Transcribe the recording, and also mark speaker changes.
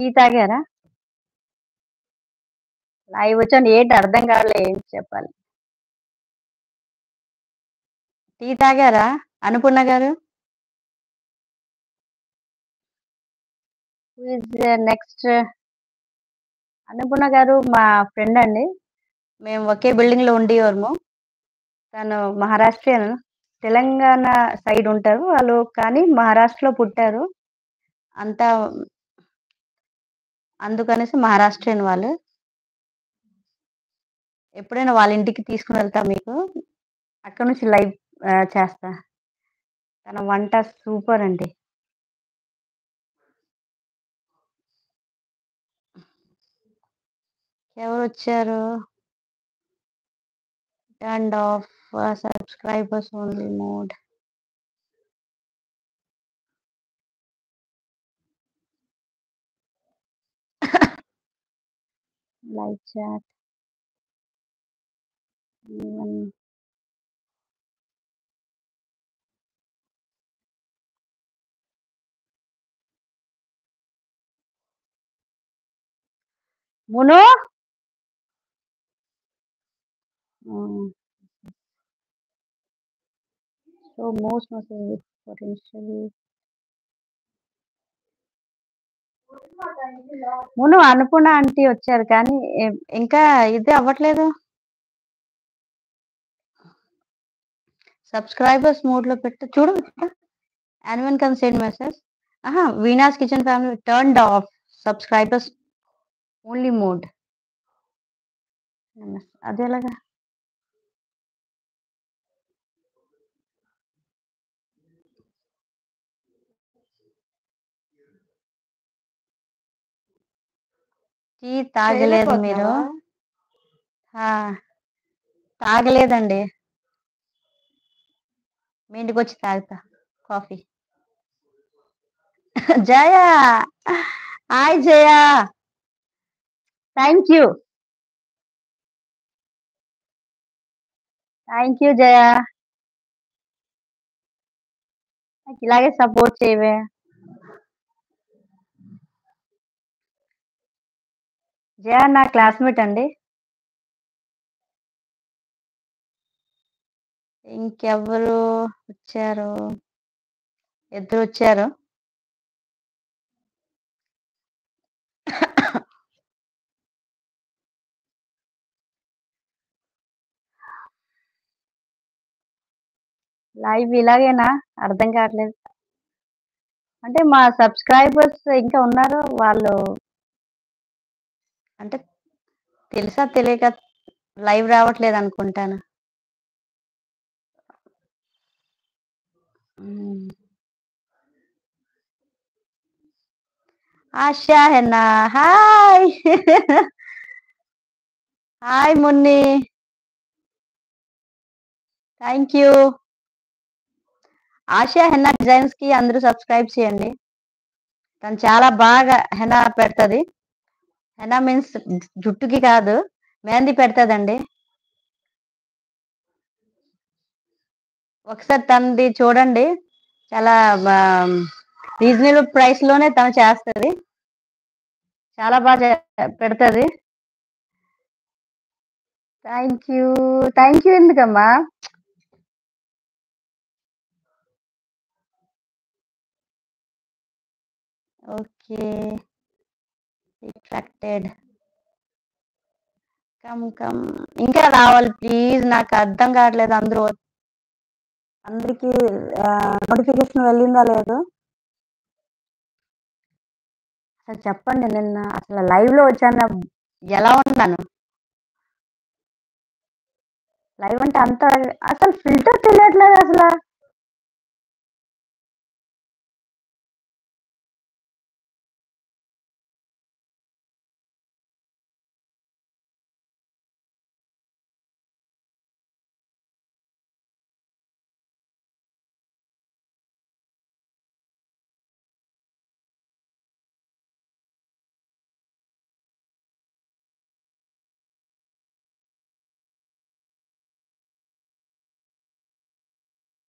Speaker 1: Tea తాగారా? Live వచ్చాను. ఏంటి అర్థం కావట్లే ఏంటి చెప్పాలి? టీ తాగారా అనుపూర్ణ గారు? Who is next? అన్నపూర్ణ గారు మా ఫ్రెండ్ అండి. మేము ఒకే బిల్డింగ్‌లో ఉండేవారము. తను మహారాష్ట్రియన్. తెలంగాణ సైడ్ ఉంటారు వాళ్ళు. కానీ మహారాష్ట్రలో పుట్టారు. అంతా అందుకనేసి మహారాష్ట్రియన్ వాళ్ళు. ఎప్పుడైనా వాళ్ళ ఇంటికి తీసుకొని వెళ్తా మీకు. అక్కడి నుంచి లైవ్ చేస్తా. తన వంట సూపర్ అండి. ఎవరొచ్చారు? Turned off subscribers only mode. Live chat. Even మును సో మోస్ట్ పొటెన్షియల్ మును అనుపూర్ణ ఆంటీ వచ్చారు కానీ ఇంకా ఇది అవ్వట్లేదు. సబ్స్క్రైబర్స్ మోడ్ లో పెట్టు చూడు. anyone can send message. Veena's kitchen family turned off subscribers only mode. అది ఎలాగా? టీ తాగలేదు మీరు? తాగలేదండి. మీ ఇంటికి వచ్చి తాగుతా coffee. Jaya, hi Jaya, thank you Jaya. నాకు ఇలాగే సపోర్ట్ చేయవే. జయ నా క్లాస్మేట్ అండి. ఇంకెవరు వచ్చారు? ఇద్దరు వచ్చారు. లైవ్ ఇలాగేనా? అర్థం కావట్లేదు. అంటే మా సబ్స్క్రైబర్స్ ఇంకా ఉన్నారు. వాళ్ళు అంటే తెలుసా తెలియక లైవ్ రావట్లేదు అనుకుంటాను. ASHA henna, hi. Hi Munni, thank you. ASHA henna designs కి అందరూ సబ్స్క్రైబ్ చేయండి. తను చాలా బాగా హెన్నా పెడుతుంది. హెన్నా మీన్స్ జుట్టుకి కాదు, మెహందీ పెడతాదండి. ఒకసారి తనది చూడండి. చాలా రీజనబుల్ ప్రైస్ లోనే తను చేస్తుంది. చాలా బాగా పెడుతుంది. థ్యాంక్ యూ ఎందుకమ్మా? Okay, retracted. కమ్ ఇంకా రావాలి ప్లీజ్. నాకు అర్థం కావట్లేదు. అందరికి నోటిఫికేషన్ వెళ్ళిందా లేదు అసలు చెప్పండి. నిన్న అసలు లైవ్ లో వచ్చాను, ఎలా ఉన్నాను లైవ్ అంటే అంత అసలు ఫిల్టర్ తెలియట్లేదు అసలు.